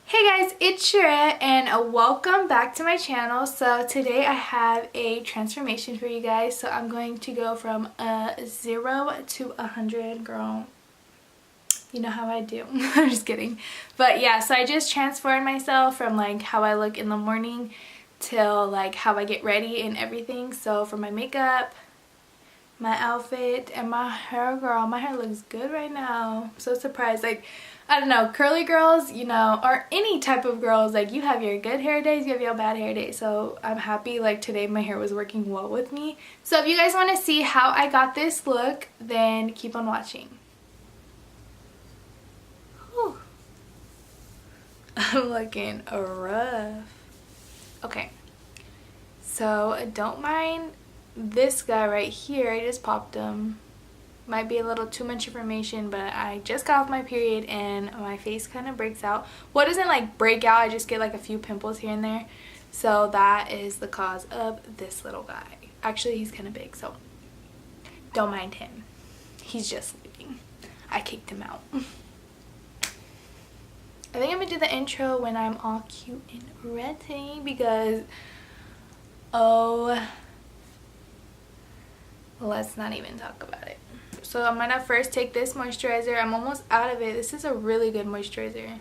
Hey guys, it's Shira and welcome back to my channel. So today I have a transformation for you guys. So I'm going to go from a 0 to 100, girl. You know how I do. I'm just kidding. But yeah, so I just transformed myself from like how I look in the morning till like how I get ready and everything. So for my makeup, my outfit, and my hair, girl, my hair looks good right now. I'm so surprised. Like, I don't know, curly girls, you know, or any type of girls, like you have your good hair days, you have your bad hair days. So I'm happy like today my hair was working well with me. So if you guys want to see how I got this look, then keep on watching. Whew. I'm looking rough. Okay, so don't mind this guy right here. I just popped him. Might be a little too much information, but I just got off my period and my face kind of breaks out. Well, it doesn't like break out, I just get like a few pimples here and there. So that is the cause of this little guy. Actually, he's kind of big, so don't mind him. He's just sleeping. I kicked him out. I think I'm gonna do the intro when I'm all cute and ready because, oh, let's not even talk about it. So I'm gonna first take this moisturizer. I'm almost out of it. This is a really good moisturizer.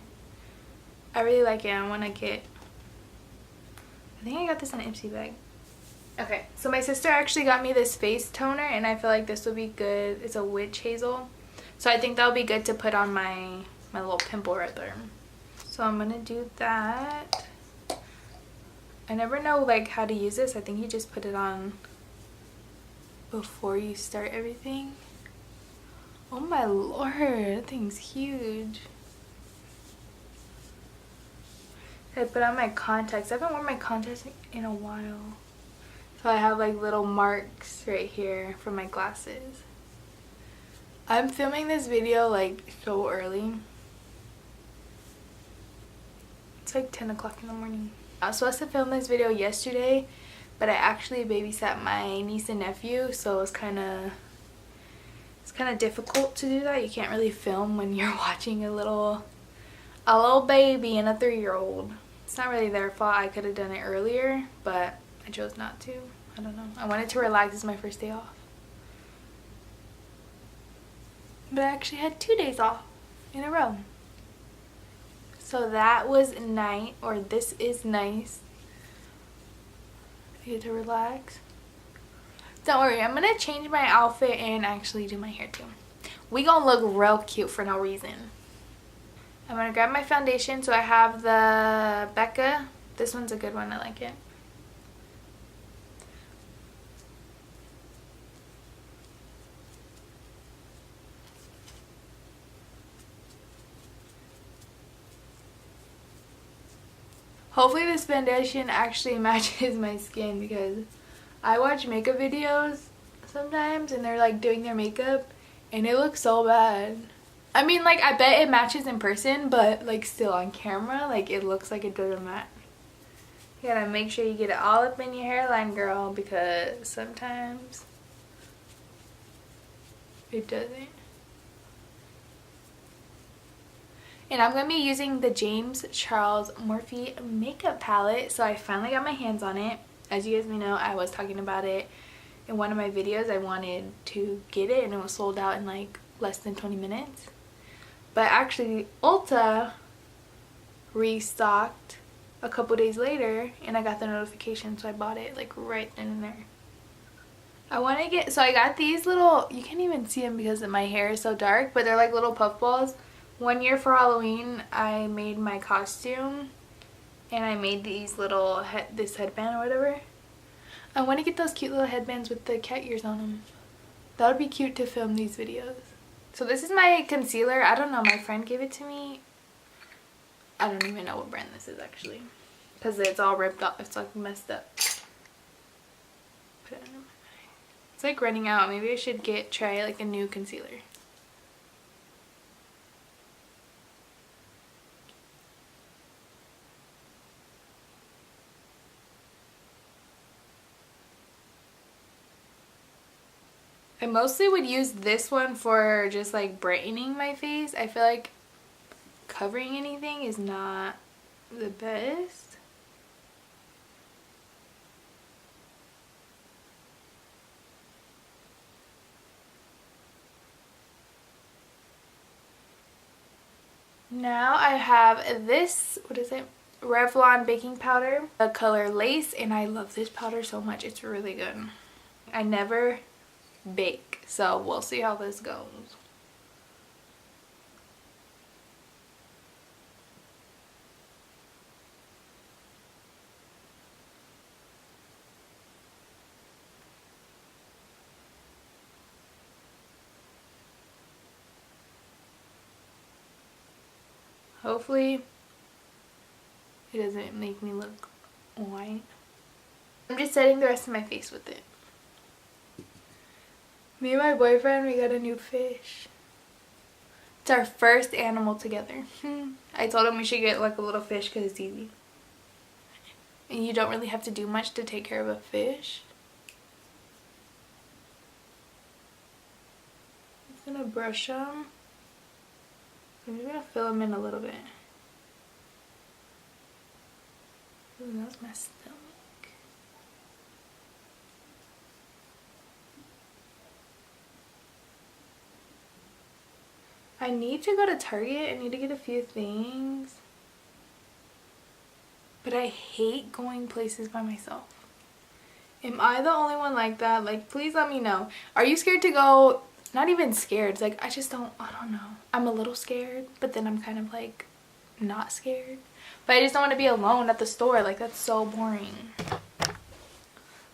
I really like it. I think I got this in an Ipsy bag. Okay, so my sister actually got me this face toner and I feel like this would be good. It's a witch hazel. So I think that'll be good to put on my little pimple right there. So I'm gonna do that. I never know like how to use this. I think you just put it on before you start everything. Oh my lord, that thing's huge. I put on my contacts. I haven't worn my contacts in a while. So I have like little marks right here from my glasses. I'm filming this video like so early. It's like 10 o'clock in the morning. I was supposed to film this video yesterday, but I actually babysat my niece and nephew, so it's kind of difficult to do that. You can't really film when you're watching a little baby and a 3-year-old. It's not really their fault. I could have done it earlier, but I chose not to. I don't know. I wanted to relax. It's my first day off. But I actually had 2 days off in a row. So that was nice, or this is nice. I get to relax. Don't worry, I'm gonna change my outfit and actually do my hair too. We gonna look real cute for no reason. I'm gonna grab my foundation. So I have the Becca. This one's a good one, I like it. Hopefully this foundation actually matches my skin because I watch makeup videos sometimes and they're like doing their makeup and it looks so bad. I mean, like, I bet it matches in person, but like still on camera, like it looks like it doesn't match. You gotta make sure you get it all up in your hairline, girl, because sometimes it doesn't. And I'm going to be using the James Charles Morphe makeup palette. So I finally got my hands on it. As you guys may know, I was talking about it in one of my videos. I wanted to get it and it was sold out in like less than 20 minutes. But actually Ulta restocked a couple days later and I got the notification, so I bought it like right then and there. I want to get, so I got these little, you can't even see them because my hair is so dark, but they're like little puff balls. One year for Halloween, I made my costume and I made these little, this headband or whatever. I want to get those cute little headbands with the cat ears on them. That would be cute to film these videos. So this is my concealer. I don't know, my friend gave it to me. I don't even know what brand this is actually, because it's all ripped off. It's like messed up. Put it under my eye. It's like running out. Maybe I should try like a new concealer. I mostly would use this one for just like brightening my face. I feel like covering anything is not the best. Now I have this, what is it? Revlon baking powder, the color Lace, and I love this powder so much. It's really good. I never bake, so we'll see how this goes. Hopefully it doesn't make me look white. I'm just setting the rest of my face with it. Me and my boyfriend, we got a new fish. It's our first animal together. I told him we should get like a little fish because it's easy. And you don't really have to do much to take care of a fish. I'm gonna brush them. I'm just gonna fill them in a little bit. Ooh, that's my stomach. I need to go to Target. I need to get a few things. But I hate going places by myself. Am I the only one like that? Like, please let me know. Are you scared to go? Not even scared. It's like, I don't know. I'm a little scared, but then I'm kind of like not scared. But I just don't want to be alone at the store. Like, that's so boring.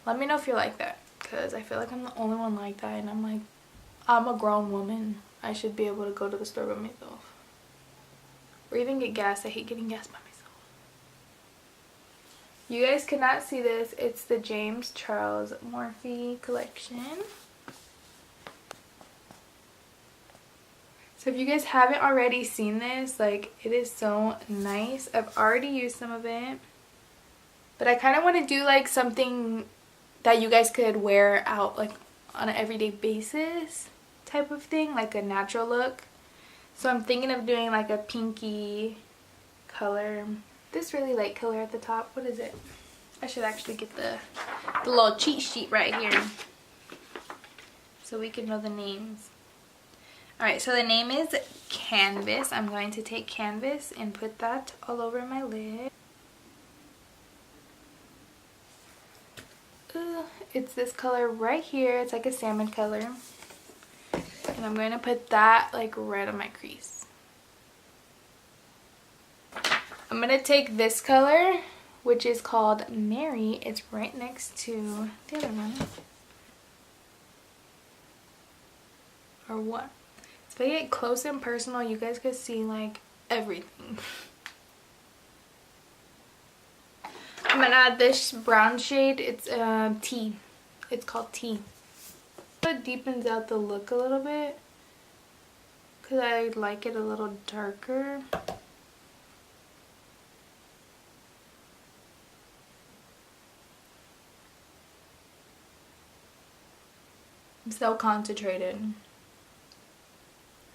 Let me know if you're like that, because I feel like I'm the only one like that, and I'm like, I'm a grown woman. I should be able to go to the store by myself. Or even get gas. I hate getting gas by myself. You guys cannot see this. It's the James Charles Morphe collection. So if you guys haven't already seen this, like, it is so nice. I've already used some of it. But I kind of want to do like something that you guys could wear out like on an everyday basis type of thing, like a natural look. So I'm thinking of doing like a pinky color. This really light color at the top. What is it? I should actually get the little cheat sheet right here so we can know the names. Alright, so the name is Canvas. I'm going to take Canvas and put that all over my lid. It's this color right here. It's like a salmon color. And I'm going to put that like right on my crease. I'm going to take this color, which is called Mary. It's right next to the other one. Or what? So if I get close and personal, you guys could see like everything. I'm going to add this brown shade. It's Tea. It's called Tea. It deepens out the look a little bit because I like it a little darker. I'm so concentrated.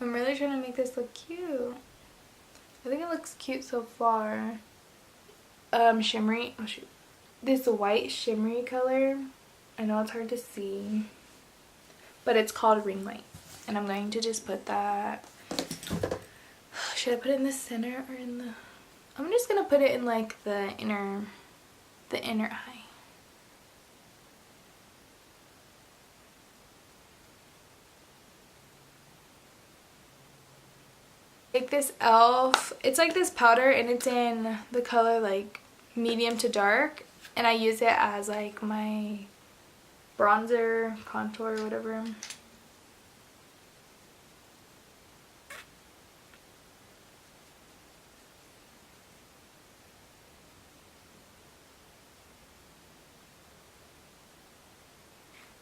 I'm really trying to make this look cute. I think it looks cute so far. Shimmery. Oh shoot. This white shimmery color. I know it's hard to see, but it's called Ring Light. And I'm going to just put that. Should I put it in the center or in the... I'm just gonna put it in like the inner eye. Take this e.l.f. It's like this powder and it's in the color like medium to dark, and I use it as like my bronzer, contour, whatever.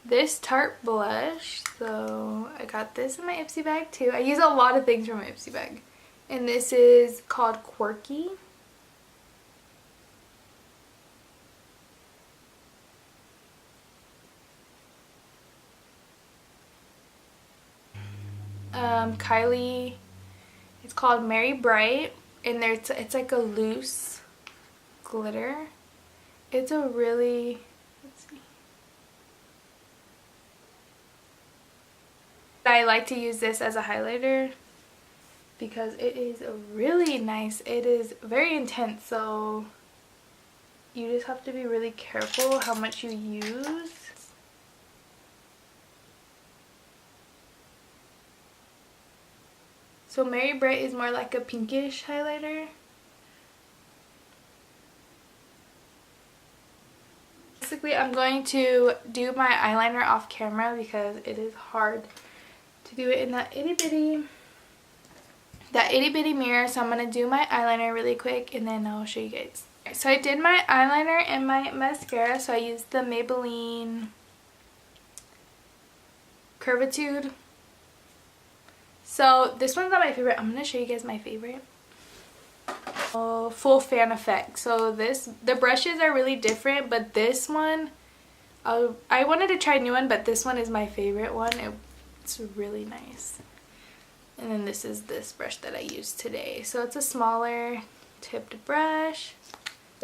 This Tarte blush, so I got this in my Ipsy bag too. I use a lot of things from my Ipsy bag. And this is called Quirky. Kylie, It's called Mary Bright, and it's like a loose glitter. It's a really, let's see. I like to use this as a highlighter because it is really nice. It is very intense, so you just have to be really careful how much you use. So Mary Bright is more like a pinkish highlighter. Basically, I'm going to do my eyeliner off camera because it is hard to do it in that itty bitty mirror. So I'm going to do my eyeliner really quick and then I'll show you guys. So I did my eyeliner and my mascara. So I used the Maybelline Curvitude. So this one's not my favorite. I'm going to show you guys my favorite. Oh, full fan effect. So the brushes are really different, but this one, I wanted to try a new one, but this one is my favorite one. It's really nice. And then this is this brush that I used today. So it's a smaller tipped brush.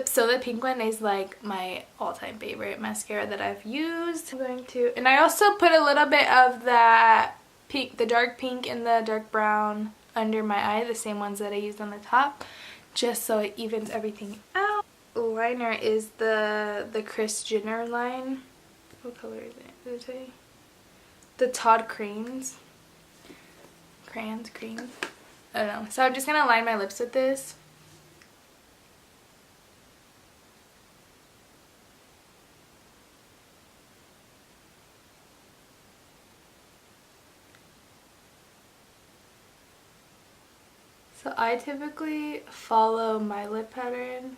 So the pink one is like my all-time favorite mascara that I've used. I'm going to, and I also put a little bit of that pink, the dark pink and the dark brown under my eye, the same ones that I used on the top, just so it evens everything out. Liner is the Kris Jenner line. What color is it? Does it say? The Todd Creams. Creams. I don't know. So I'm just gonna line my lips with this. So I typically follow my lip pattern.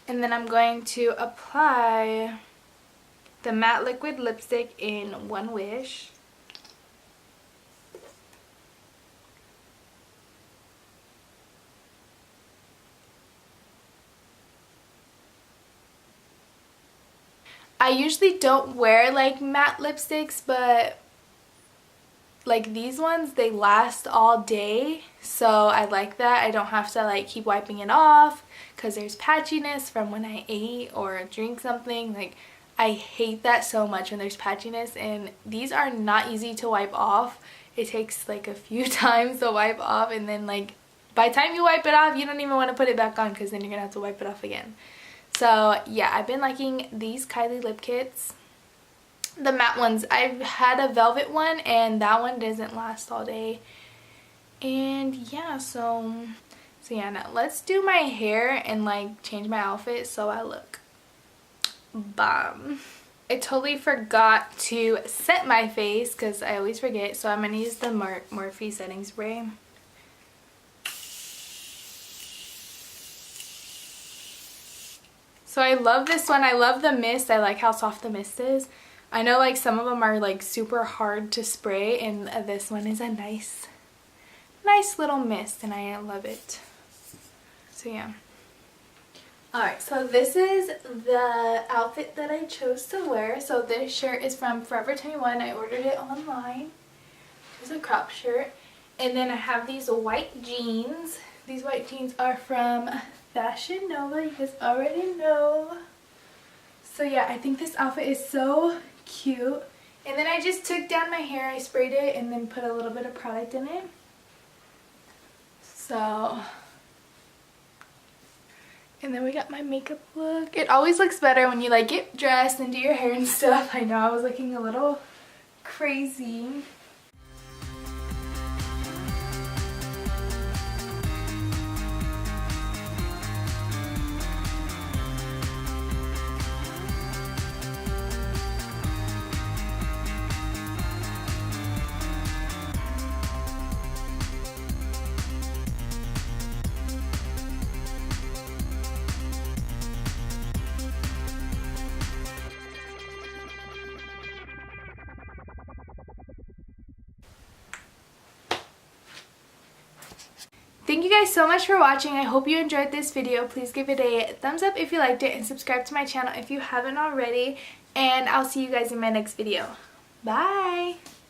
And then I'm going to apply the matte liquid lipstick in One Wish. I usually don't wear like matte lipsticks, but like these ones, they last all day, so I like that. I don't have to like keep wiping it off because there's patchiness from when I ate or drink something. Like I hate that so much when there's patchiness, and these are not easy to wipe off. It takes like a few times to wipe off, and then like by the time you wipe it off, you don't even want to put it back on because then you're gonna have to wipe it off again. So yeah, I've been liking these Kylie lip kits. The matte ones. I've had a velvet one and that one doesn't last all day. And yeah, so yeah, now let's do my hair and like change my outfit so I look bomb. I totally forgot to set my face because I always forget, so I'm gonna use the Morphe setting spray. So I love this one. I love the mist. I like how soft the mist is. I know like some of them are like super hard to spray, and this one is a nice little mist and I love it. So yeah. Alright, so this is the outfit that I chose to wear. So this shirt is from Forever 21. I ordered it online. It's a crop shirt. And then I have these white jeans. These white jeans are from Fashion Nova. You guys already know. So yeah, I think this outfit is so cute. And then I just took down my hair. I sprayed it and then put a little bit of product in it. So, and then we got my makeup look. It always looks better when you like get dressed and do your hair and stuff. I know I was looking a little crazy. Thank you guys so much for watching. I hope you enjoyed this video. Please give it a thumbs up if you liked it and subscribe to my channel if you haven't already. And I'll see you guys in my next video. Bye!